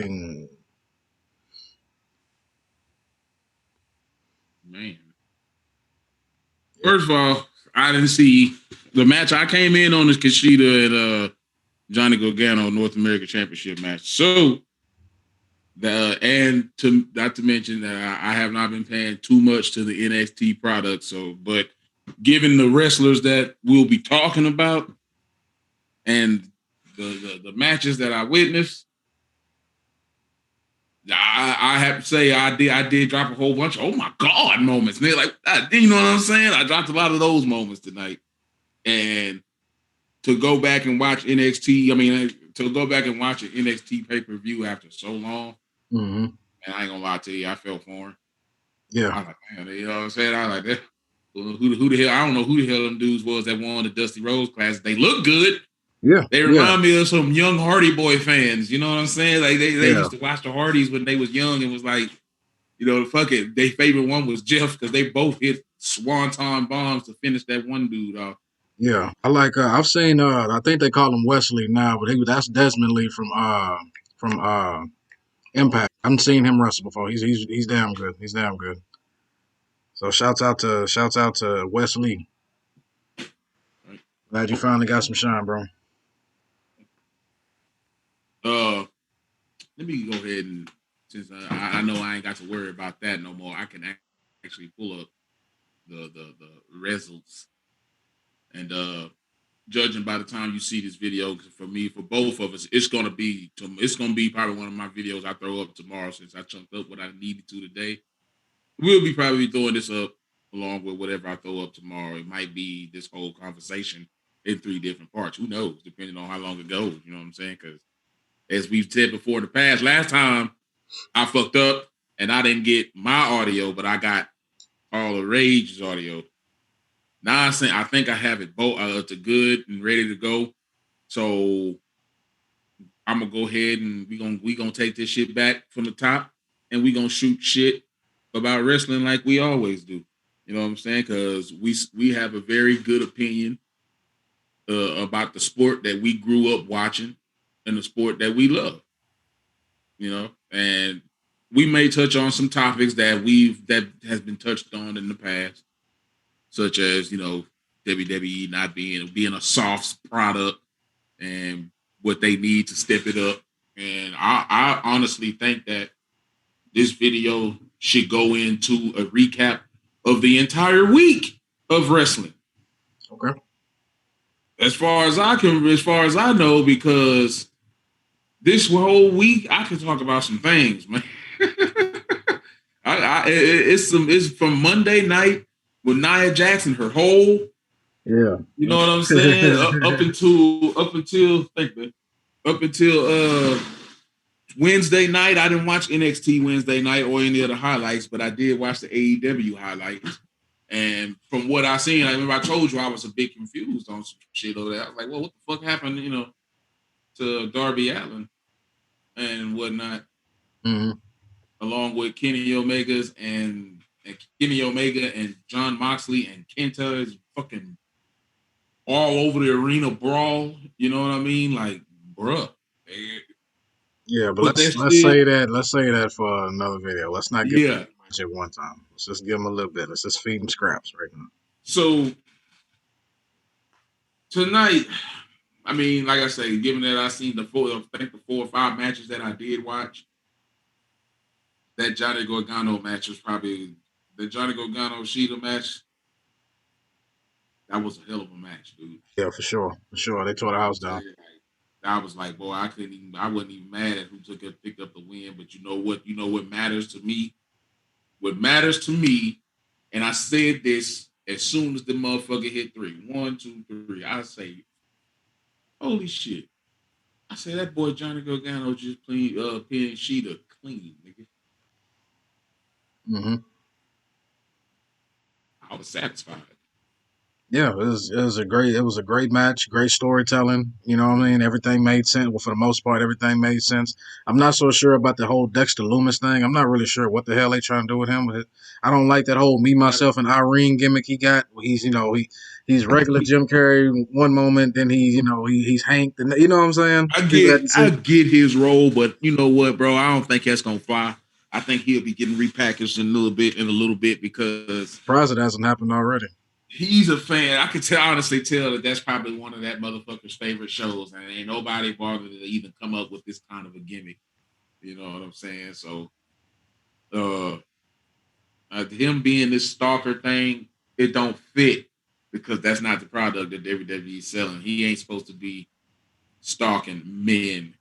Mm. Man. First of all, I didn't see the match. I came in on this Kushida and Johnny Gargano North American Championship match. So and to not to mention that I have not been paying too much to the NXT product. So, but given the wrestlers that we'll be talking about and the matches that I witnessed, I have to say I did drop a whole bunch of oh my god moments. And they're like, you know what I'm saying? I dropped a lot of those moments tonight. And to go back and watch NXT, I mean, to go back and watch an NXT pay per view after so long, Mm-hmm. and I ain't gonna lie to you, I felt for him. Yeah. I was like, man, you know what I'm saying? I was like, that. Who the hell? I don't know who the hell them dudes was that won the Dusty Rose Classic. They look good. Yeah. They Yeah. remind me of some young Hardy Boy fans. You know what I'm saying? Like they Yeah. used to watch the Hardys when they was young and was like, you know, fuck it. Their favorite one was Jeff because they both hit swanton bombs to finish that one dude off. Yeah. I like. I've seen. I think they call him Wesley now, but that's Desmond Lee from Impact. I haven't seen him wrestle before. He's damn good. He's damn good. So shouts out to Wesley. Right? Glad you finally got some shine, bro. Uh, Let me go ahead and since I know I ain't got to worry about that no more, I can actually pull up the results and judging by the time you see this video, for me, for both of us, it's gonna be probably one of my videos I throw up tomorrow since I chunked up what I needed to today. We'll be probably throwing this up along with whatever I throw up tomorrow. It might be this whole conversation in three different parts. Who knows? Depending on how long it goes. You know what I'm saying? Because as we've said before in the past, last time I fucked up and I didn't get my audio, but I got all the Rage's audio. Now I think I have it both to good and ready to go. So I'm gonna go ahead and we gonna take this shit back from the top and we gonna shoot shit about wrestling like we always do. You know what I'm saying? Because we have a very good opinion about the sport that we grew up watching and the sport that we love. You know, and we may touch on some topics that has been touched on in the past, such as WWE not being a soft product and what they need to step it up. And I honestly think that this video should go into a recap of the entire week of wrestling. Okay. As far as I know, because this whole week I can talk about some things, man. It's from Monday night with Nia Jackson, her whole, Yeah. you know what I'm saying, up until Wednesday night. I didn't watch NXT Wednesday night or any of the highlights, but I did watch the AEW highlights. And from what I seen, I remember I told you I was a bit confused on some shit over there. I was like, well, what the fuck happened, to Darby Allin and whatnot, Mm-hmm. along with Kenny Omega and John Moxley and Kenta is fucking all over the arena brawl. You know what I mean? Like, bruh. Yeah, but But they're let's still, say that for another video. Let's not give them yeah. too much at one time. Let's just give them a little bit. Let's just feed them scraps right now. So tonight, I mean, like I say, given that I seen I think the 4 or 5 matches that I did watch, that Johnny Gargano match was probably the Johnny Gargano Sheeta match. That was a hell of a match, dude. Yeah, for sure. For sure. They tore You the know what I'm house down. saying? Like, I was like, boy, I wasn't even mad at who picked up the win. But you know what? You know what matters to me? What matters to me, and I said this as soon as the motherfucker hit three. 1, 2, 3. I say, holy shit. I say that boy Johnny Gargano just pinned Sheeta clean, nigga. Mm-hmm. I was satisfied. Yeah, it was a great match, great storytelling. You know what I mean? Everything made sense. Well, for the most part, everything made sense. I'm not so sure about the whole Dexter Loomis thing. I'm not really sure what the hell they trying to do with him. But I don't like that whole me, myself, and Irene gimmick he got. He's he's regular Jim Carrey one moment, then he's Hank. You know what I'm saying? People had to I see. get his role, but you know what, bro? I don't think that's gonna fly. I think he'll be getting repackaged in a little bit because Surprised it hasn't happened already. he's a fan. I can honestly tell that that's probably one of that motherfucker's favorite shows, and ain't nobody bothered to even come up with this kind of a gimmick. You know what I'm saying? So, uh, him being this stalker thing, it don't fit because that's not the product that WWE is selling. He ain't supposed to be stalking men.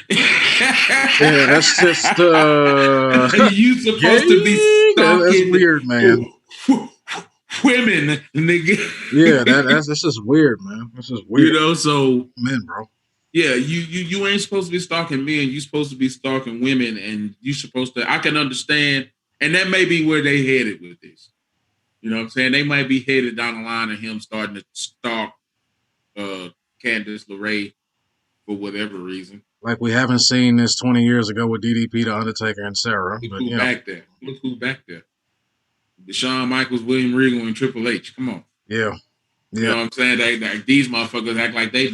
Yeah, that's just You gay. supposed to be That's stalking weird, man. women, nigga. Yeah, that's just weird, man. That's just You weird. know, so Men, bro. yeah, you ain't supposed to be stalking men. You supposed to be stalking women, and you supposed to. I can understand, and that may be where they headed with this. You know what I'm saying? They might be headed down the line of him starting to stalk uh Candice LeRae for whatever reason. Like we haven't seen this 20 years ago with DDP, The Undertaker, and Sarah. Look But who back there. Look who back there. Shawn Michaels, William Regal, and Triple H. Come on. yeah, You yeah, know what I'm saying? These motherfuckers act like they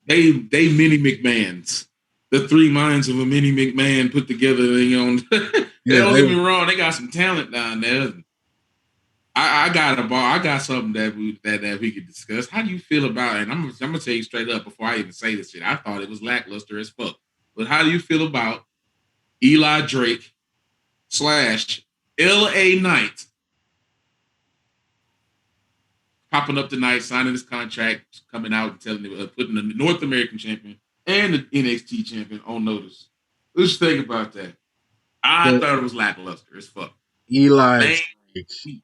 mini McMahons. The three minds of a mini McMahon put together. You know, yeah. don't They get me wrong. They got some talent down there. I got a ball. I got something that we could discuss. How do you feel about it? And I'm gonna tell you straight up before I even say this shit. I thought it was lackluster as fuck. But how do you feel about Eli Drake slash L.A. Knight popping up tonight, signing his contract, coming out and telling putting the North American champion and the NXT champion on notice? Let's think about that. I the thought it was lackluster as fuck. Eli Lame. Drake,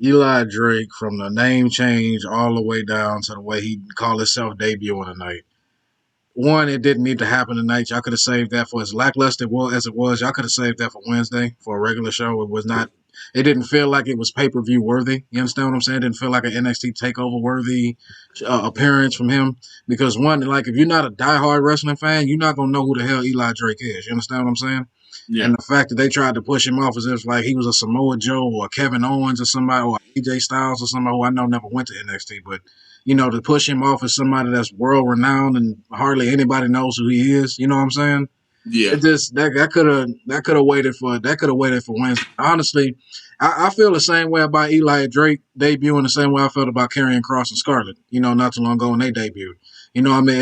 Eli Drake, from the name change all the way down to the way he called himself debuting tonight. One, it didn't need to happen tonight. Y'all could have saved that for as lackluster as it was. Y'all could have saved that for Wednesday for a regular show. It was not. It didn't feel like it was pay per view worthy. You understand what I'm saying? It didn't feel like an NXT takeover worthy appearance from him. Because one, like if you're not a diehard wrestling fan, you're not gonna know who the hell Eli Drake is. You understand what I'm saying? Yeah. And the fact that they tried to push him off as if like he was a Samoa Joe or Kevin Owens or somebody or AJ Styles or somebody who I know never went to NXT, but to push him off as somebody that's world renowned and hardly anybody knows who he is. You know what I'm saying? Yeah. It just that could have waited for Wednesday. Honestly, I feel the same way about Eli Drake debuting the same way I felt about Karrion Kross and Scarlett. Not too long ago when they debuted. I mean,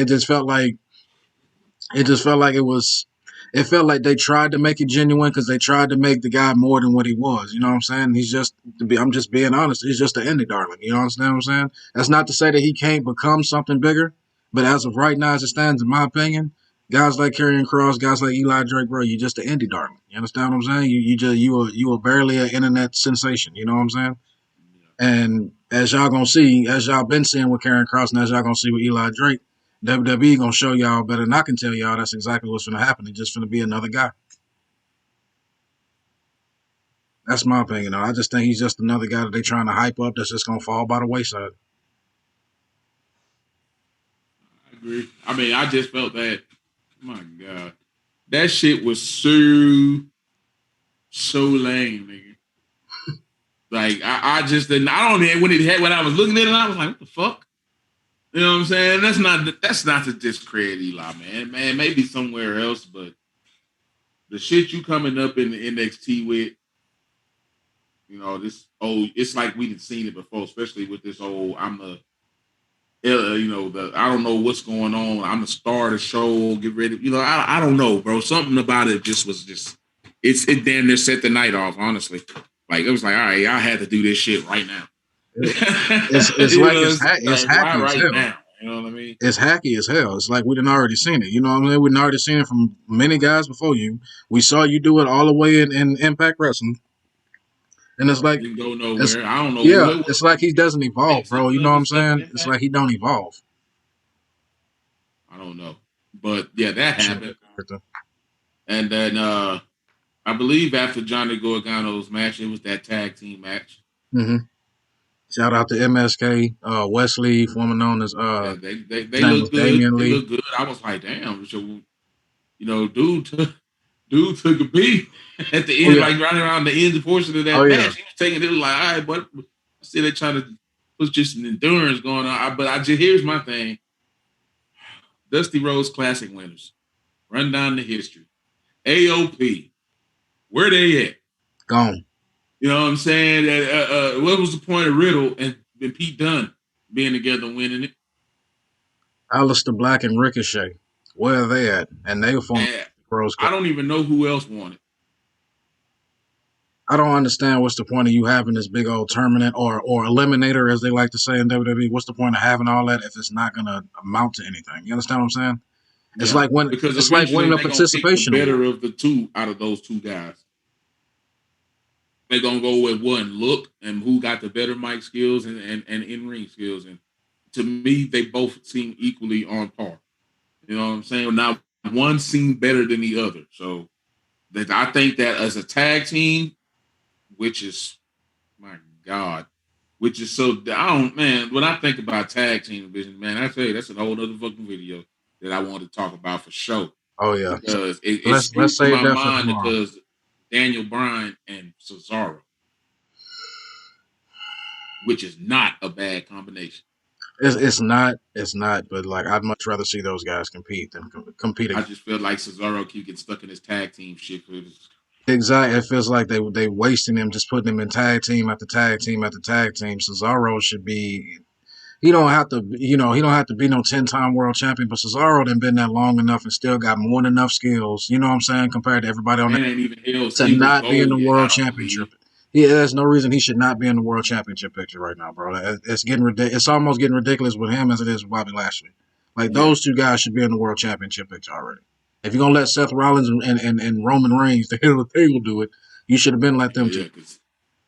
it was. It felt like they tried to make it genuine because they tried to make the guy more than what he was. You know what I'm saying? I'm just being honest. He's just an indie darling. You understand what I'm saying? That's not to say that he can't become something bigger, but as of right now, as it stands, in my opinion, guys like Karrion Kross, guys like Eli Drake, bro, you're just an indie darling. You understand what I'm saying? You are barely an internet sensation. You know what I'm saying? And as y'all gonna see, as y'all been seeing with Karrion Kross, and as y'all gonna see with Eli Drake, WWE gonna show y'all better than I can tell y'all. That's exactly what's gonna happen. He's just gonna be another guy. That's my opinion. I just think he's just another guy that they trying to hype up. That's just gonna fall by the wayside. I agree. I mean, I just felt that. My God, that shit was so lame, nigga. Like I just didn't. I don't even when I was looking at it, I was like, what the fuck? You know what I'm saying? That's not to discredit Eli, man. Man, maybe somewhere else, but the shit you coming up in the NXT with, this old. It's like we didn't seen it before, especially with this old. I'm the the I don't know what's going on. I'm the star of the show. Get ready. I don't know, bro. Something about it just was just it damn near set the night off, honestly. Like it was like, all right, I had to do this shit right now. It's You like know, it's like why hacky as right hell. now? You know what I mean? It's hacky as hell. It's like we didn't already seen it. You know what I mean? We didn't already seen it from many guys before you. We saw you do it all the way in Impact Wrestling, and it's like Didn't go it's nowhere. I don't know yeah, what was it's like he doesn't evolve, mix up bro. You know what other I'm stuff in saying? It's Impact. like he don't evolve. I don't know, but yeah, that Sure, good happened, character. and then I believe after Johnny Gargano's match, it was that tag team match. Mm-hmm. Shout out to MSK, Wesley, formerly known as Yeah, his they name was look good. Damian They Lee. look good. I was like, damn. So dude took a beat at the Oh end, yeah, like right around the end portion of oh that yeah, match. He was taking it like, all right, but I see they trying to put just an endurance going on. But I just here's my thing: Dusty Rhodes Classic winners. Run down the history. AOP, where they at? gone. You know what I'm saying? What was the point of Riddle and Pete Dunne being together winning it? Aleister Black and Ricochet, where are they at? And they were former And Rose I Club. don't even know who else won it. I don't understand what's the point of you having this big old tournament or eliminator, as they like to say in WWE. What's the point of having all that if it's not going to amount to anything? You understand what I'm saying? It's Yeah, like when because it's like eventually winning a they're gonna pick the participation award. better of the two out of those two guys. They're gonna go with one look and who got the better mic skills and in ring skills. And to me, they both seem equally on par. You know what I'm saying? Not one seemed better than the other. So that I think that as a tag team, which is my God, which is so I don't man. When I think about tag team division, man, I tell you that's a whole other fucking video that I want to talk about for sure Oh yeah. So because it let's skipped to save my that for mind tomorrow. because Daniel Bryan and Cesaro, which is not a bad combination. It's not, but like I'd much rather see those guys compete than compete I against. just feel like Cesaro keep getting stuck in this tag team shit. Exactly. It feels like they wasting him, just putting him in tag team after tag team after tag team. Cesaro should be. He don't have to, he don't have to be no 10-time world champion. But Cesaro done been that long enough and still got more than enough skills. You know what I'm saying? Compared to everybody on there Man ain't even held to singles not be in gold the yet. I world don't championship. believe. Yeah, there's no reason he should not be in the world championship picture right now, bro. It's getting ridiculous. It's almost getting ridiculous with him as it is with Bobby Lashley. Like Yeah, those two guys should be in the world championship picture already. If you're gonna let Seth Rollins and Roman Reigns, the head of the table, do it, you should have been let them two. yeah. Because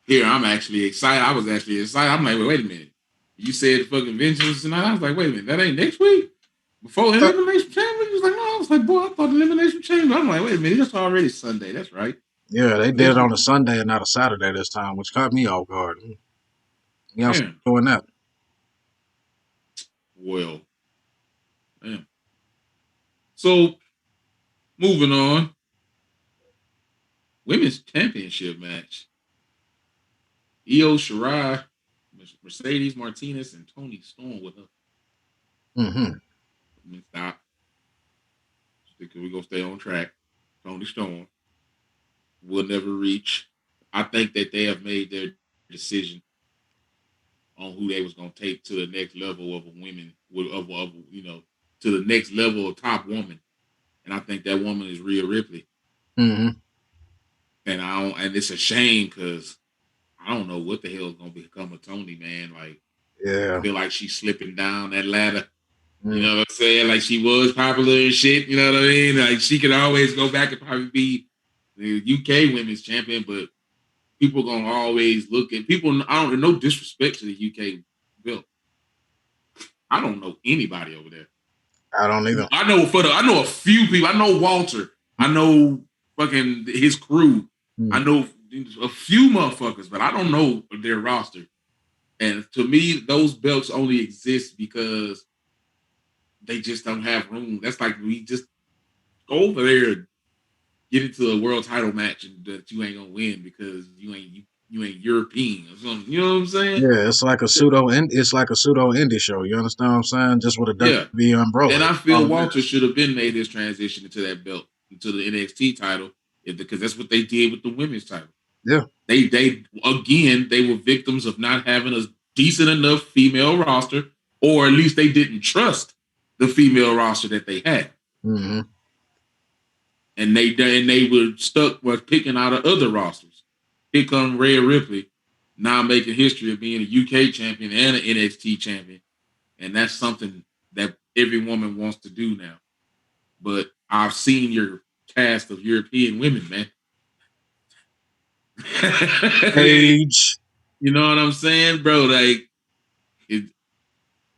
here I'm actually excited. I was actually excited. I'm like, wait a minute. You said fucking vengeance tonight. I was like, wait a minute, that ain't next week. Before Yeah, Elimination Chamber, he was like, no. I was like, boy, I thought Elimination Chamber. I'm like, wait a minute, that's already Sunday. That's right. yeah, they did Next it on week, a Sunday and not a Saturday this time, which caught me off guard. Y'all stop man. doing that. Well, man. So moving on, women's championship match. Io Shirai, Mercedes Martinez, and Tony Storm with her. Mm-hmm. Let me stop. Because we're gonna stay on track. Tony Storm will never reach. I think that they have made their decision on who they was gonna take to the next level of a women of to the next level of top woman. And I think that woman is Rhea Ripley. Mm-hmm. And I don't, and it's a shame because I don't know what the hell is gonna become of Tony, man. Like I Yeah. feel like she's slipping down that ladder. You Mm. know what I'm saying? Like she was popular and shit. You know what I mean? Like she could always go back and probably be the UK women's champion, but people gonna always look at people. I don't no disrespect to the UK belt. I don't know anybody over there. I don't either. I know a few people. I know Walter. I know fucking his crew. I Mm. know a few motherfuckers, but I don't know their roster. And to me, those belts only exist because they just don't have room. That's like we just go over there and get into a world title match and that you ain't gonna win because you ain't European or something. You know what I'm saying? Yeah, it's like a pseudo indie show. You understand what I'm saying? Just with a Yeah. WWE umbrella. And That's I all feel it Walter is. should have been made his transition into that belt, into the NXT title, because that's what they did with the women's title. Yeah. They again they were victims of not having a decent enough female roster, or at least they didn't trust the female roster that they had, Mm-hmm. and they were stuck with picking out of other rosters. Here come Rhea Ripley, now making history of being a UK champion and an NXT champion, and that's something that every woman wants to do now. But I've seen your cast of European women, man. Age. You know what I'm saying, bro? Like, it,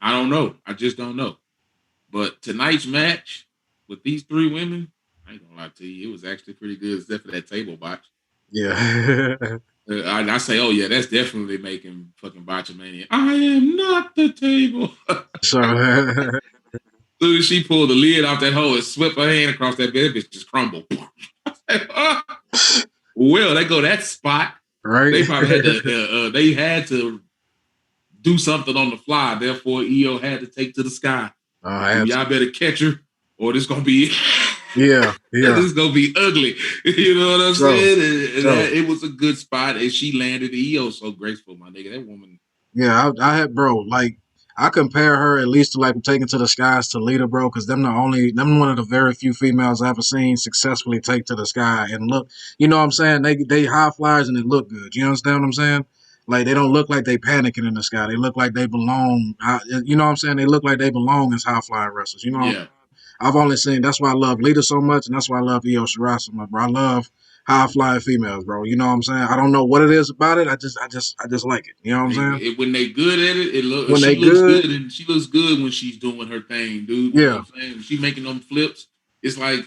I don't know. I just don't know. But tonight's match with these three women, I ain't gonna lie to you, it was actually pretty good, except for that table botch. Yeah. I say, oh yeah, that's definitely making fucking Botchamania. I am not the table. So Soon as she pulled the lid off that hole and swept her hand across that bed, that bitch just crumbled. Well, they go that spot. right. They probably had to. They had to do something on the fly. Therefore, EO had to take to the sky. I So had to. y'all better catch her, or this gonna be Yeah, this yeah. is gonna be ugly. You know what I'm So, saying? And so it was a good spot, and she landed the EO so graceful, my nigga. That woman, yeah, I had bro. Like I compare her at least to like taking to the skies to Lita, bro, because them one of the very few females I ever seen successfully take to the sky and look. You know what I'm saying? They high flyers and they look good. You understand what I'm saying? Like they don't look like they panicking in the sky. They look like they belong. You know what I'm saying? They look like they belong as high flying wrestlers. You know, yeah. I've only seen. That's why I love Lita so much, and that's why I love Io Shirai so much, bro. I love high flying females, bro. You know what I'm saying? I don't know what it is about it. I just like it. You know what I'm saying? When they good at it, When they she looks good, good, and she looks good when she's doing her thing, dude. You know yeah, what I'm saying? When she making them flips, it's like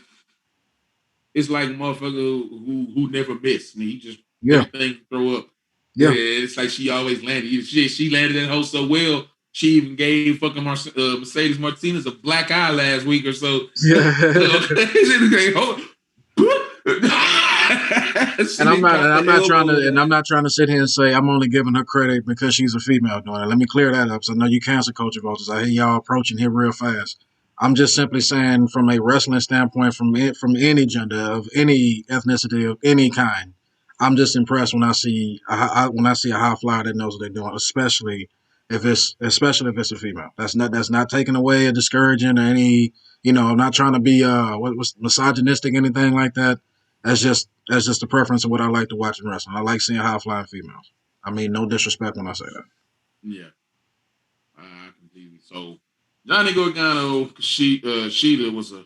it's like a motherfucker who never missed. I mean, he just yeah, everything throw up. yeah, It's like she always landed. She landed that hoe so well. She even gave fucking Mercedes Martinez a black eye last week or so. yeah. She And I'm didn't not, and drop the I'm not trying to, elbow and on I'm it. not trying to sit here and say I'm only giving her credit because she's a female doing it. Let me clear that up. So I know you cancel culture voters. I hear y'all approaching here real fast. I'm just simply saying, from a wrestling standpoint, from any gender of any ethnicity of any kind, I'm just impressed when when I see a high flyer that knows what they're doing, especially if it's a female. That's not taking away or discouraging or any. I'm not trying to be what's misogynistic, anything like that. That's just the preference of what I like to watch in wrestling. I like seeing high flying females. I mean, no disrespect when I say that. Yeah, completely. So Johnny Gargano, Sheeta was a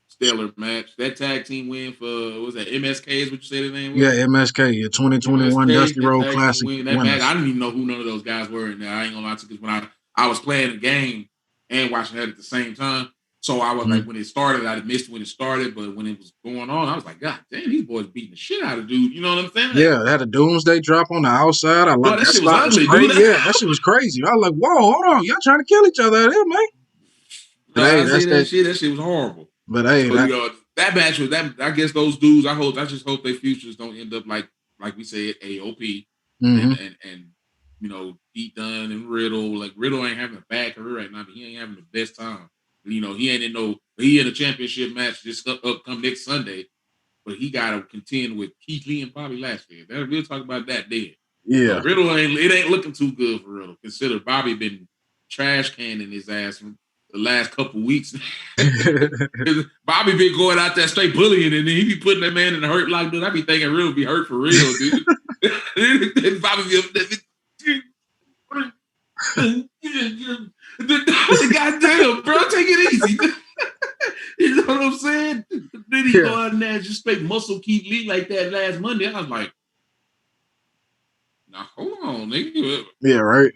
stellar match. That tag team win for what was that MSK is what you said the name Yeah, was? MSK, your 2021 MSK, Dusty that Road tag team Classic win. That match, I winners. didn't even know who none of those guys were in there. I ain't gonna lie to you because when I was playing the game and watching that at the same time. So I was like, Mhm. when it started, I missed when it started, but when it was going on, I was like, God damn, these boys beating the shit out of dude. You know what I'm saying? Yeah, it had a Doomsday drop on the outside. I Bro, like that that shit was spot was ugly, dude. crazy. Yeah, that shit was crazy. I was like, whoa, hold on, y'all trying to kill each other out here, man. But hey, I that's see that that. shit. That shit was horrible. But hey, So that. that match was that. I guess those dudes. I just hope their futures don't end up like we said AOP and Mm-hmm. and and Pete Dunne and Riddle. Like Riddle ain't having a bad career right now, but he ain't having the best time. He ain't in he in a championship match just up come next Sunday, but he got to contend with Keith Lee and Bobby Lashley. We'll talk about that then. So Yeah. Riddle ain't looking too good for Riddle. Consider Bobby been trash canning his ass for the last couple weeks. Bobby been going out there straight bullying, and then he be putting that man in the hurt like, dude. I be thinking Riddle be hurt for real, dude. And Bobby be up there. Goddamn, bro, take it easy. You know what I'm saying? Then he Yeah. go out there and just straight muscle Keith Lee like that last Monday. I was like, now hold on, nigga. Yeah. Right.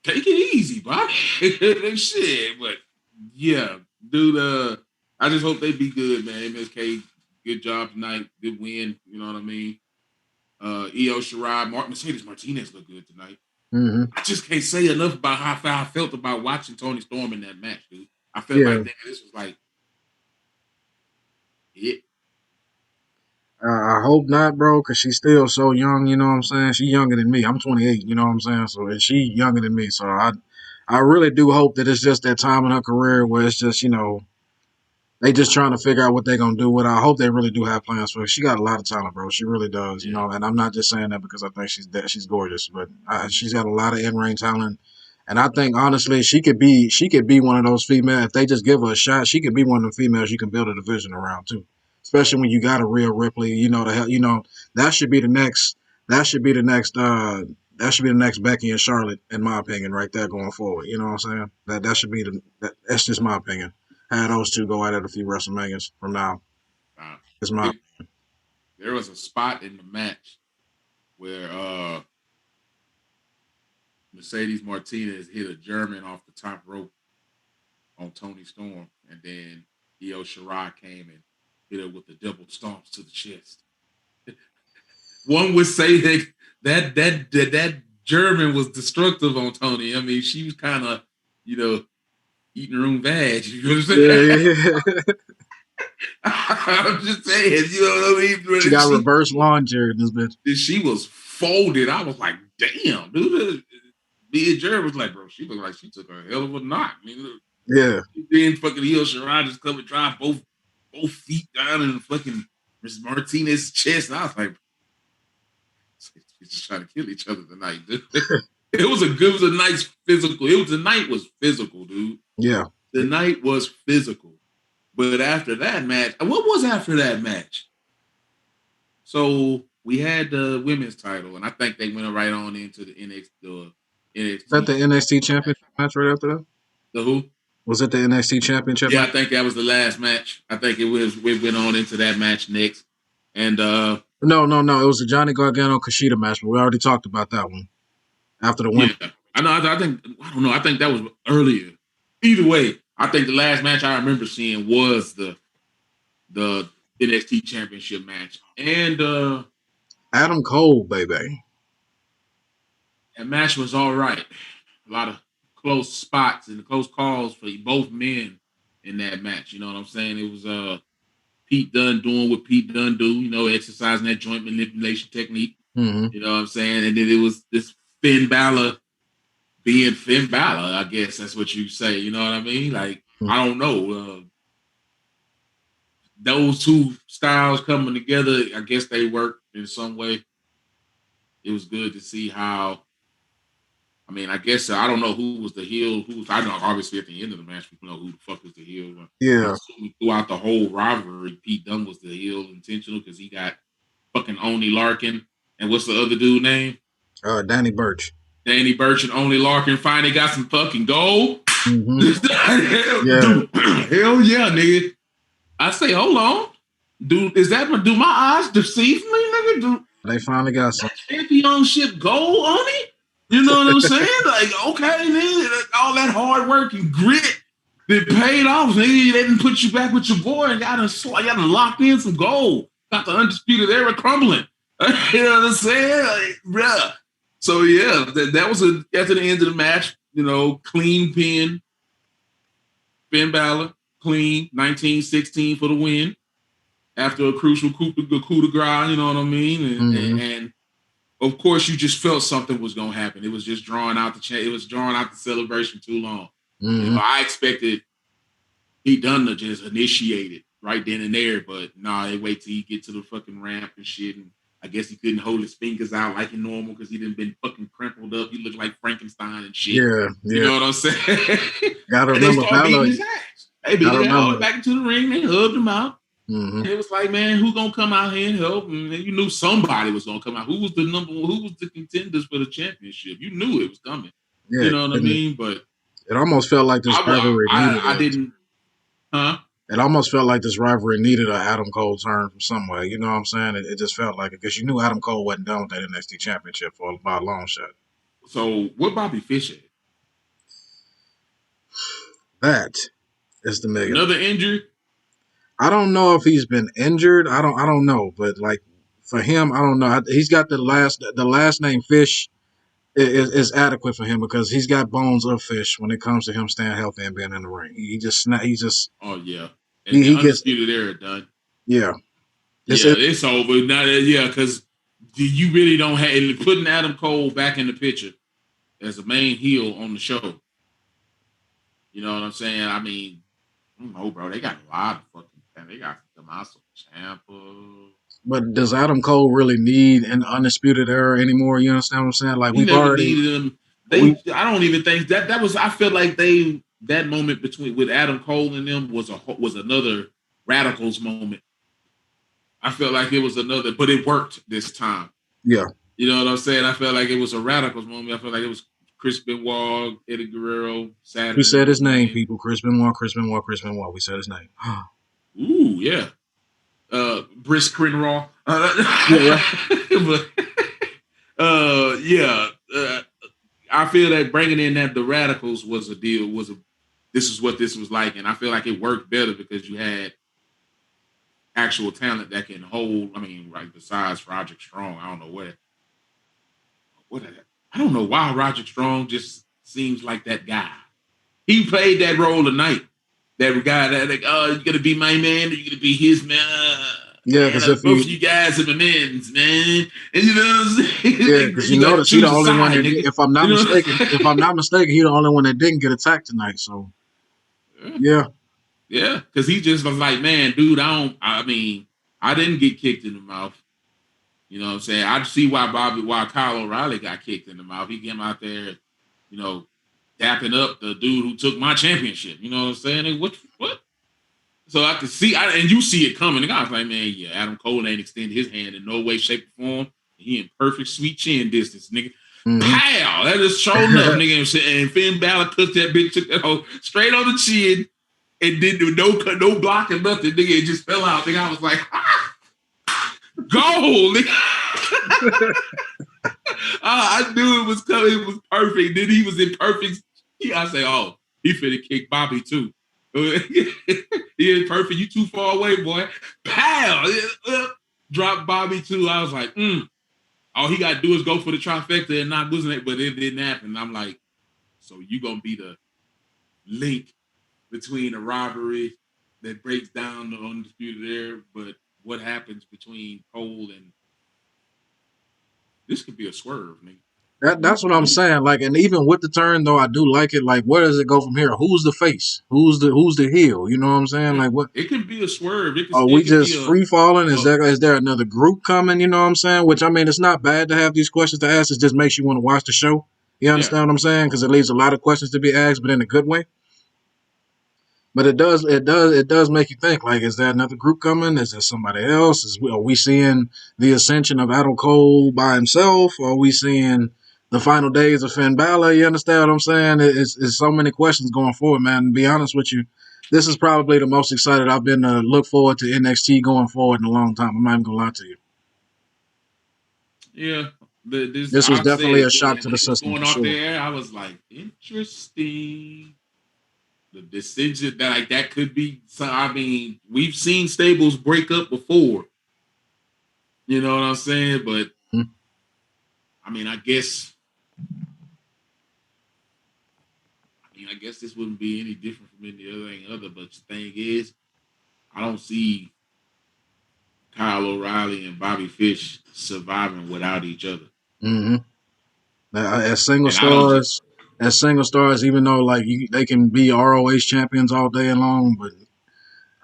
Take it easy, Bobby. Shit, but yeah, dude. I just hope they be good, man. MSK, good job tonight. Good win. You know what I mean? Io Shirai, Mercedes Martinez look good tonight. Mm-hmm. I just can't say enough about how I felt about watching Tony Storm in that match, dude. I felt like Yeah. that this was like it. I hope not, bro, because she's still so young. You know what I'm saying? She's younger than me. I'm 28. You know what I'm saying? So and she younger than me. So I really do hope that it's just that time in her career where it's just they just trying to figure out what they're gonna do with her. I hope they really do have plans for her. She got a lot of talent, bro. She really does. Yeah. And I'm not just saying that because I think she's gorgeous, but she's got a lot of in ring talent. And I think honestly, she could be one of those females. If they just give her a shot, she could be one of the females you can build a division around too. Especially when you got a real Ripley, that should be the next. That should be the next. That should be the next Becky and Charlotte, in my opinion, right there going forward. You know what I'm saying? That should be that's just my opinion. Have those two go at it a few WrestleManias from now. Uh, It's my it, there was a spot in the match where Mercedes Martinez hit a German off the top rope on Tony Storm, and then Io Shirai came in. hit her with the double stomps to the chest. One would say that German was destructive on Tony. I mean, she was kind of, you know, eating her own veg. You know what I'm Yeah, saying? yeah. I'm just saying, you know what I She mean? got reverse lawn chair in this bitch. She was folded. I was like, damn, dude. Me and Jared was like, bro, she looked like she took a hell of a knock. I mean, Yeah, then fucking Io Shirai just come and drive both feet down in the fucking Miss Martinez's chest. And I was like, she's just trying to kill each other tonight, dude. It was a nice physical. The night was physical, dude. yeah. The night was physical. But after that match, what was after that match? So we had the women's title, and I think they went right on into the Was that NXT the NXT match. championship match right after that? The who? Was it the NXT championship Yeah, match? I think that was the last match. I think it was. We went on into that match next, and No, no, no. It was the Johnny Gargano Kushida match, but we already talked about that one after the yeah, women. I know. I think I don't know. I think that was earlier. Either way, I think the last match I remember seeing was the NXT championship match, and Adam Cole, baby. that match was all right. A lot of close spots and close calls for both men in that match. You know what I'm saying? It was Pete Dunne doing what Pete Dunne do, you know, exercising that joint manipulation technique. Mm-hmm. You know what I'm saying? And then it was this Finn Balor being Finn Balor, I guess that's what you say. You know what I mean? Like, I don't know. Those two styles coming together, I guess they work in some way. It was good to see how. I mean, I guess I don't know who was the heel. I know obviously at the end of the match, we know who the fuck was the heel. I'm Yeah, assuming throughout the whole rivalry, Pete Dunne was the heel intentional because he got fucking Oney Larkin. And what's the other dude name? Danny Burch. Danny Burch and Oney Larkin finally got some fucking gold. Mm-hmm. hell, Yeah, dude, hell yeah, nigga. I say, hold on. Dude, do my eyes deceive me, nigga? Do they finally got some. championship gold on it? You know what I'm saying? Like, okay, nigga, all that hard work and grit that paid off, nigga. They didn't put you back with your boy and got locked in some gold. Got the undisputed era crumbling. You know what I'm saying? Like, bruh. So yeah, that was after the end of the match, you know, clean pin, Finn Balor, clean, 1916 for the win. After a crucial coup de grace, you know what I mean? Mm-hmm. And of course, you just felt something was going to happen. It was just drawing out it was drawing out the celebration too long. You Mm-hmm. know, I expected he done to just initiate it right then and there, but nah, they wait till he get to the fucking ramp and shit. And I guess he couldn't hold his fingers out like normal because he didn't been fucking crumpled up. He looked like Frankenstein and shit. Yeah, You yeah. know what I'm saying? Gotta And they remember start beating Balor. his ass. They beat Gotta him all remember. back into the ring. They hugged him out. Mm-hmm. And it was like, man, who gonna come out here and help? And you knew somebody was gonna come out. Who was the number one? Who was the contenders for the championship? You knew it was coming. You Yeah, know what I and mean? But it almost felt like this rivalry needed I didn't, huh? it almost felt like this rivalry needed a Adam Cole turn from somewhere. You know what I'm saying? It just felt like it because you knew Adam Cole wasn't done with that NXT championship for by a long shot. So what Bobby Fish at? That is the million. Another injury? I don't know if he's been injured. I don't know, but like for him, I don't know. He's got the last name Fish is adequate for him because he's got bones of fish when it comes to him staying healthy and being in the ring. He just Oh yeah, and he gets undisputed era done. yeah. Yeah, it's over. Not yeah, because you really don't have putting Adam Cole back in the picture as a main heel on the show. You know what I'm saying? I mean, I don't know, bro. They got a lot of fucking. They got Tommaso Ciampa. But does Adam Cole really need an undisputed era anymore? You understand what I'm saying? Like He we've never already needed them. we I don't even think that was. I feel like that moment between with Adam Cole and them was another Radicals moment. I felt like it was another, but it worked this time. yeah. You know what I'm saying? I felt like it was a Radicals moment. I felt like it was Chris Benoit, Eddie Guerrero, We Saturn, said and his what's his name, name? people. Chris Benoit, Chris Benoit, Chris Benoit. We said his name. Ooh, yeah. Brisk Raw. Yeah, right. But yeah. I feel that bringing in the Radicals was a deal. This is what this was like, and I feel like it worked better because you had actual talent that can hold. I mean, right besides Roderick Strong, I don't know what I don't know why Roderick Strong just seems like that guy. He played that role tonight. That guy that like, oh, you're gonna be my man, or you're gonna be his man. Yeah, because if Both of you you guys are my men's, man. And you know what I'm yeah, saying? because you You got to notice he the choose a only one side, that nigga. if I'm not You know? mistaken, he the only one that didn't get attacked tonight. So yeah, Yeah, because he just was like, man, dude, I mean, I didn't get kicked in the mouth. You know what I'm saying? I see why Kyle O'Reilly got kicked in the mouth. He came out there, you know, dapping up the dude who took my championship. You know what I'm saying? And what? So I could see, and you see it coming. And I was like, man, yeah, Adam Cole ain't extended his hand in no way, shape, or form. He in perfect sweet chin distance, nigga. hmm Pow! That is sure enough, nigga. And Finn Balor took that bitch, took that hoe straight on the chin, and didn't do no blocking nothing, nigga. It just fell out. Nigga, I was like, goal, nigga. I knew it was coming. It was perfect. Then he was in perfect. I say, oh, he finna kick Bobby too. He is perfect. You too far away, boy. Pow! Drop Bobby too. I was like, all he got to do is go for the trifecta and not losing it, but it didn't happen. I'm like, so you gonna be the link between a rivalry that breaks down the undisputed era, but what happens between Cole and this could be a swerve, nigga. that's what I'm saying. Like, and even with the turn though, I do like it. Like, where does it go from here? Who's the face? Who's the heel? You know what I'm saying? Like, what It can be a swerve. are we It can just be free falling? a Is there another group coming? You know what I'm saying? Which I mean, it's not bad to have these questions to ask. It just makes you want to watch the show. You yeah. understand what I'm saying? Because it leaves a lot of questions to be asked, but in a good way. But it does make you think. Like, is there another group coming? Is there somebody else? Are we seeing the ascension of Adam Cole by himself? Or are we seeing the final days of Finn Balor? You understand what I'm saying? It's so many questions going forward, man. To be honest with you, this is probably the most excited I've been to look forward to NXT going forward in a long time. I'm not even gonna lie to you. Yeah. This This was I definitely said a shock to when the it was system going for off sure. there, I was like, interesting. The decision that like that could be. So I mean, we've seen stables break up before. You know what I'm saying? But Hmm. I mean, I guess this wouldn't be any different from any other. But the thing is, I don't see Kyle O'Reilly and Bobby Fish surviving without each other. Mm-hmm. As single And I don't just stars, even though like they can be ROH champions all day long, but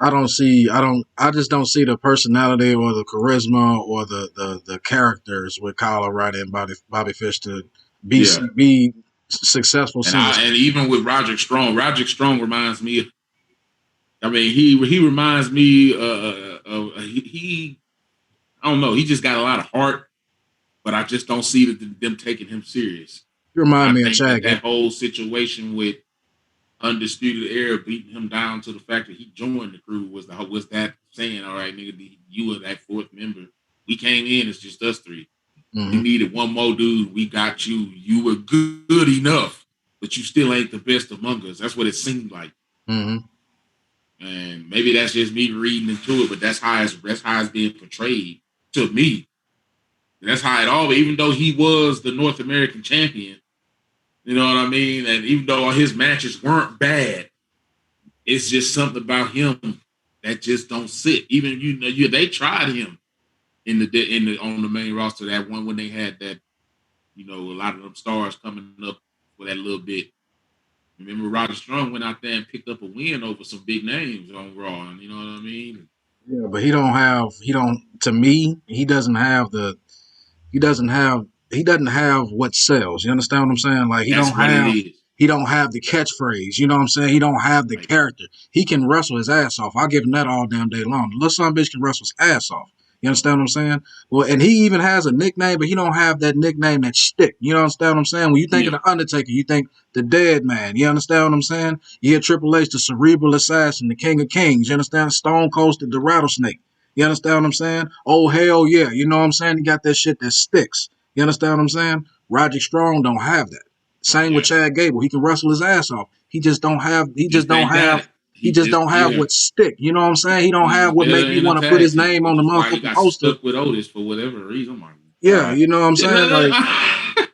I just don't see the personality or the charisma or the characters with Kyle O'Reilly and Bobby Fish to yeah. be successful single. And even with Roderick Strong reminds me. I mean, he reminds me of he. I don't know. He just got a lot of heart, but I just don't see them taking him serious. You And remind I me of think Chad that Gable. whole situation with Undisputed Era beating him down to the fact that he joined the crew was that saying, all right, nigga, you were that fourth member. We came in, it's just us three. We Mm-hmm. needed one more dude. We got you. You were good enough, but you still ain't the best among us. That's what it seemed like. Mm-hmm. And maybe that's just me reading into it, but that's how it's being portrayed to me. That's how it always, even though he was the North American champion, you know what I mean? And even though his matches weren't bad, it's just something about him that just don't sit. Even they tried him in the on the main roster that one when they had that, a lot of them stars coming up for that little bit. Remember, Roger Strong went out there and picked up a win over some big names on Raw, and you know what I mean? Yeah, but he don't to me he doesn't have he doesn't have what sells. You understand what I'm saying? Like That's what it is. he don't have the catchphrase. You know what I'm saying? He don't have the Right. character. He can wrestle his ass off. I'll give him that all damn day long. The little son of a bitch can wrestle his ass off. You understand what I'm saying? Well, and he even has a nickname, but he don't have that nickname that stick. You understand what I'm saying? When you think of Yeah. the Undertaker, you think the Dead Man. You understand what I'm saying? You hear Triple H, the Cerebral Assassin, the King of Kings. You understand? Stone Cold, the Rattlesnake. You understand what I'm saying? Oh hell yeah! You know what I'm saying? He got that shit that sticks. You understand what I'm saying? Roger Strong don't have that. Same with Yeah. Chad Gable. He can wrestle his ass off. He just don't have. He just don't Ain't got have. it. He just don't have what stick. You know what I'm saying? He don't he have was what better make me in a want to put tag his team, name on which the is why he motherfucking got poster. stuck with Otis for whatever reason. Oh my Yeah, God. you know what I'm saying? Like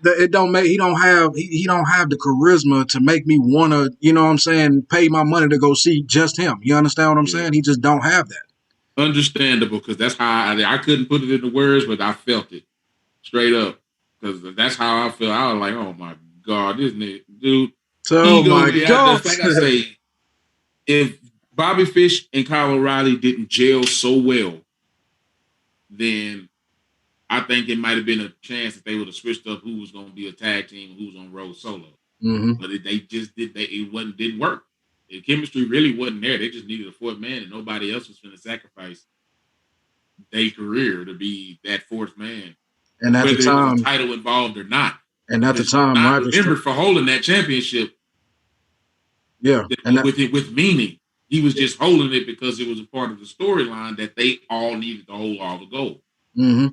it don't make he don't have the charisma to make me wanna, you know what I'm saying, pay my money to go see just him. You understand what I'm Yeah. saying? He just don't have that. Understandable, because that's how I couldn't put it into words, but I felt it straight up. Because that's how I feel. I was like, oh my God, this nigga, dude, So, he oh gonna my be out there. God. Like I say, if Bobby Fish and Kyle O'Reilly didn't gel so well, then I think it might have been a chance that they would have switched up who was going to be a tag team and who was on road solo. Mm-hmm. But they just did. Didn't work. The chemistry really wasn't there. They just needed a fourth man, and nobody else was going to sacrifice their career to be that fourth man, And at the whether it was a time, title involved or not. and at the Because he's time, not Roderick Strong, remembered for holding that championship yeah, and that, with meaning. He was just holding it because it was a part of the storyline that they all needed to hold all the gold. mm-hmm.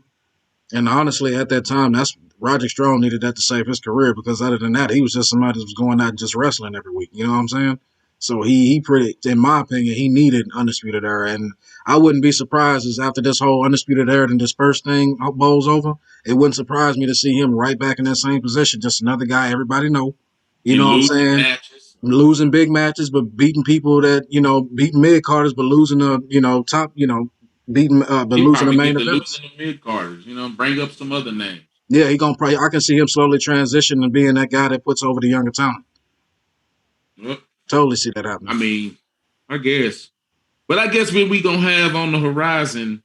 And honestly, at that time, that's Roderick Strong needed that to save his career because other than that, he was just somebody that was going out and just wrestling every week. You know what I'm saying? So he pretty, in my opinion, he needed Undisputed Era, and I wouldn't be surprised as after this whole Undisputed Era and dispersed thing bowls over, it wouldn't surprise me to see him right back in that same position, just another guy everybody know. You And know what I'm losing saying? matches. Losing big matches, but beating people that beating mid carders, but losing the top, beating but He losing the probably main get to events. losing the mid carders, bring up some other names. Yeah, he gonna probably. I can see him slowly transition and being that guy that puts over the younger talent. Well, Totally see that I happening. mean, I guess. But I guess what we gonna have on the horizon,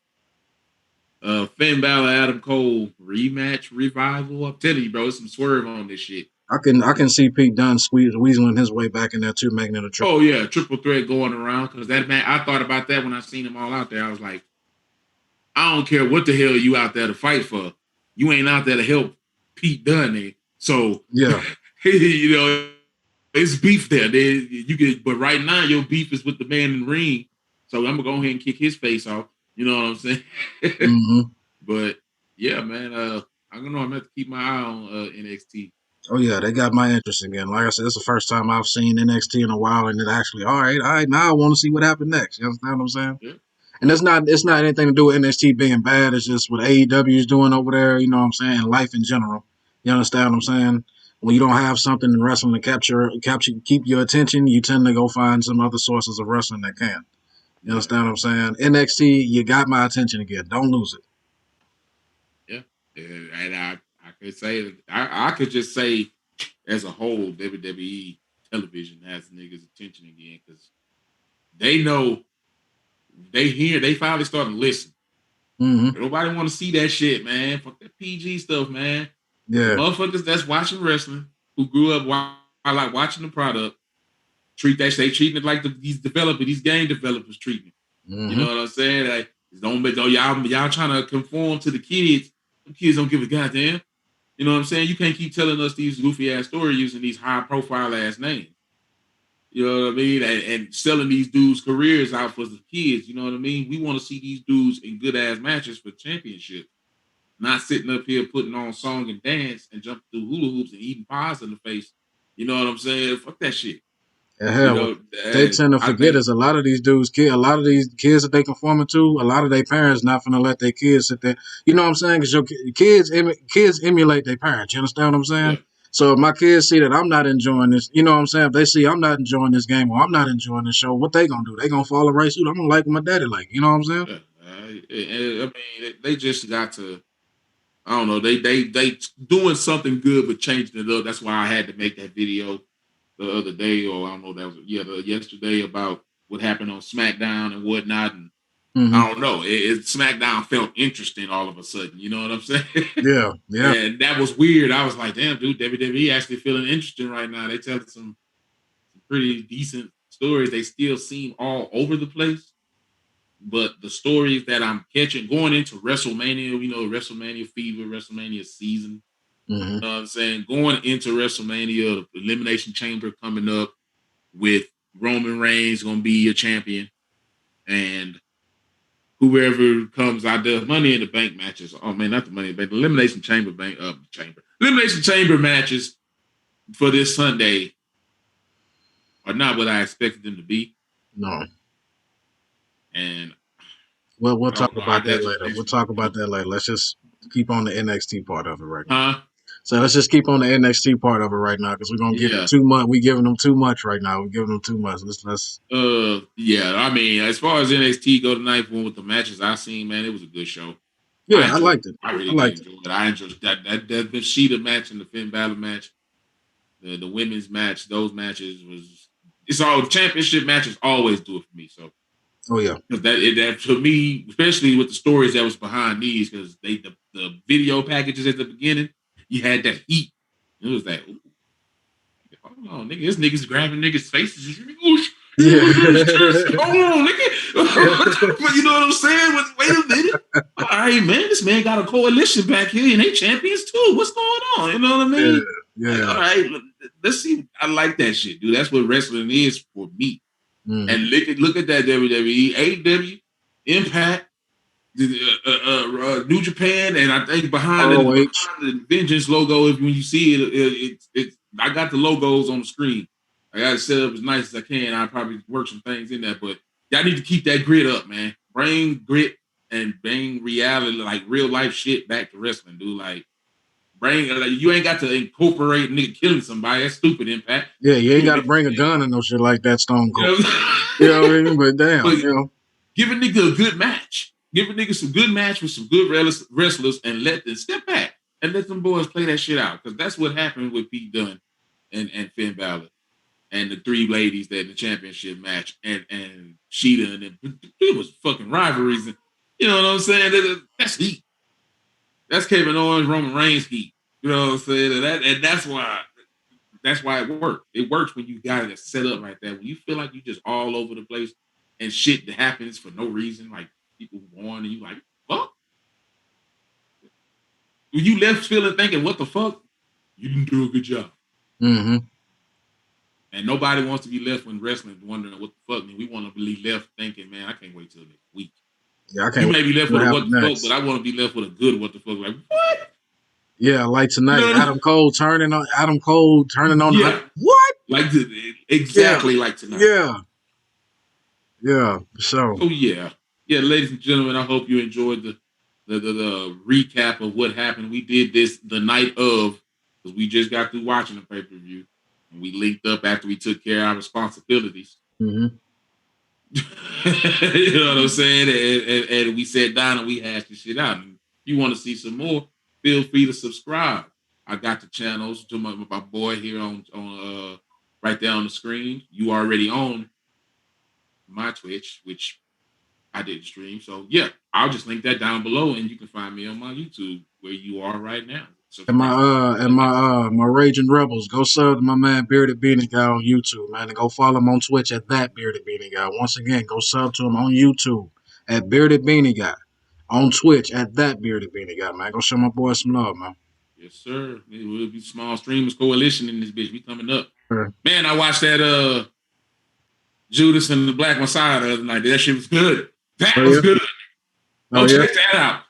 Finn Balor, Adam Cole rematch revival. I'm telling you, bro, it's some swerve on this shit. I can see Pete Dunne weaseling his way back in there too, making it a triple. Oh yeah, triple threat going around, because that man, I thought about that when I seen them all out there. I was like, I don't care what the hell you out there to fight for. You ain't out there to help Pete Dunne. So Yeah. you know, it's beef there. You get, but right now your beef is with the man in the ring. So I'm gonna go ahead and kick his face off. You know what I'm saying? Mm-hmm. But yeah, man. I don't know. I'm gonna have to keep my eye on NXT. Oh yeah, they got my interest again. Like I said, it's the first time I've seen NXT in a while, and it actually, all right. Now I want to see what happened next. You understand what I'm saying? Yeah, And yeah, it's not anything to do with NXT being bad. It's just what AEW is doing over there. You know what I'm saying? Life in general. You understand what I'm saying? When you don't have something in wrestling to keep your attention, you tend to go find some other sources of wrestling that can. You yeah, understand what I'm saying? NXT, you got my attention again. Don't lose it. yeah. And I could say I could just say as a whole, WWE television has niggas' attention again, because they know they finally starting to listen. Mm-hmm. Nobody want to see that shit, man. Fuck that PG stuff, man. The Yeah. motherfuckers that's watching wrestling, who grew up while like watching the product, treat that they treating it like these game developers treating it. You Mm-hmm. know what I'm saying? Like, don't y'all trying to conform to the kids. The kids don't give a goddamn. You know what I'm saying? You can't keep telling us these goofy ass stories using these high profile ass names. You know what I mean? And selling these dudes' careers out for the kids. You know what I mean? We want to see these dudes in good ass matches for championships, not sitting up here putting on song and dance and jumping through hula hoops and eating pies in the face. You know what I'm saying? Fuck that shit. And You hell, what know, they tend to I forget think, is a lot of these kids that they conforming to, a lot of their parents not gonna let their kids sit there. You know what I'm saying? Because your kids emulate their parents. You understand what I'm saying? yeah, So if my kids see that I'm not enjoying this, you know what I'm saying? If they see I'm not enjoying this game or I'm not enjoying this show, what they gonna do? They gonna follow right suit. I'm gonna like what my daddy like. You know what I'm saying? yeah. I mean, they just got to. I don't know. They doing something good, but changing it up. That's why I had to make that video the other day, or I don't know, that was yesterday, about what happened on SmackDown and whatnot. And Mm-hmm. I don't know, SmackDown felt interesting all of a sudden. You know what I'm saying? Yeah, yeah. And that was weird. I was like, damn, dude, WWE actually feeling interesting right now. They telling some pretty decent stories. They still seem all over the place, but the stories that I'm catching going into WrestleMania, WrestleMania fever, WrestleMania season. Mm-hmm. You know what I'm saying? Going into WrestleMania, the Elimination Chamber coming up with Roman Reigns going to be a champion, and whoever comes out the Money in the Bank matches. Oh man, not the Money in the Bank, the Elimination Chamber matches for this Sunday are not what I expected them to be. No. And We'll I talk don't know. about that That just later. makes We'll me, talk about that later. Let's just keep on the NXT part of it right now. huh? So let's just keep on the NXT part of it right now because we're gonna give it Yeah. too much. We giving them too much right now. We're giving them too much. Let's. Yeah. I mean, as far as NXT go tonight, one with the matches I seen, man, it was a good show. I Yeah, I enjoyed it. liked it. I I really did liked it. enjoy it. I enjoyed that the Sheeta match and the Finn Balor match, the women's match. Those matches was it's all championship matches always do it for me. So Oh yeah. because that to me, especially with the stories that was behind these, because the video packages at the beginning, you had that heat. It was like, ooh, hold on, nigga, this nigga's grabbing niggas' faces. Yeah. Hold on, nigga. You know what I'm saying? Wait a minute. All right, man, this man got a coalition back here and they champions too. What's going on? You know what I Yeah. mean? Like, Yeah. all right, let's see. I like that shit, dude. That's what wrestling is for me. Mm-hmm. And look at that WWE, AEW, Impact, New Japan, and I think ROH. behind the Vengeance logo, if when you see it, I got the logos on the screen. I got it set up as nice as I can. I probably work some things in there, but y'all need to keep that grit up, man. Bring grit and bring reality, like real life shit, back to wrestling, dude. Like bring, like, you ain't got to incorporate nigga killing somebody. That's stupid, Impact. Yeah, you ain't You got to bring a gun and no shit like that. Stone Cold. know, You know what I mean? But but damn, you know. give a nigga a good match. Give a nigga some good match with some good wrestlers and let them step back and let them boys play that shit out. Because that's what happened with Pete Dunne and Finn Balor and the three ladies that in the championship match and Sheeta and it was fucking rivalries. And, you know what I'm saying? That's heat. That's Kevin Owens, Roman Reigns heat. You know what I'm saying? And that's why it works. It works when you got it set up like that. When you feel like you just all over the place and shit that happens for no reason, like people warn and you like, fuck. When you left feeling thinking, what the fuck? You didn't do a good job. Mm-hmm. And nobody wants to be left when wrestling wondering what the fuck. I mean, we want to be left thinking, man, I can't wait till next week. Yeah, I can't You wait may be to left see what with a what happened the fuck, but next. I want to be left with a good what the fuck. Like, what? Yeah, like You tonight, know? Adam Cole turning on the Yeah. what? Like Yeah, exactly like tonight. yeah, yeah. So So yeah, ladies and gentlemen, I hope you enjoyed the recap of what happened. We did this the night of because we just got through watching the pay per view, and we linked up after we took care of our responsibilities. hmm You know what I'm saying? And we sat down and we hashed this shit out. And if you want to see some more, feel free to subscribe. I got the channels to my boy here on right there on the screen. You already own my Twitch, which I didn't stream. So yeah, I'll just link that down below, and you can find me on my YouTube where you are right now. Subscribe. my Raging Rebels, go sub to my man Bearded Beanie Guy on YouTube, man, and go follow him on Twitch at that Bearded Beanie Guy. Once again, go sub to him on YouTube at Bearded Beanie Guy, on Twitch at that Bearded Beanie Guy, man. Go show my boy some love, man. Yes, sir. It will be Small Streamers Coalition in this bitch. We coming up. Sure. Man, I watched that Judas and the Black Messiah the other night. That shit was good. That Oh was yeah, good. oh Go yeah. check that out.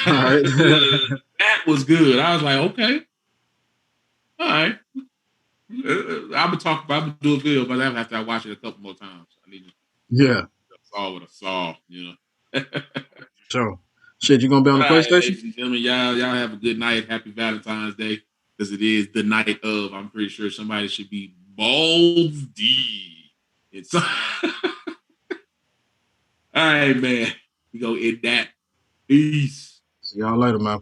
All right. That was good. I was like, okay, all right. I'm gonna talk about. I'm gonna do a video, but after I watch it a couple more times. I need to Yeah. saw what I saw. But So, shit, you gonna be on all the right, PlayStation? ladies and gentlemen, y'all have a good night. Happy Valentine's Day because it is the night of. I'm pretty sure somebody should be baldy. It's all right, man. We go in that. Peace. See y'all later, man.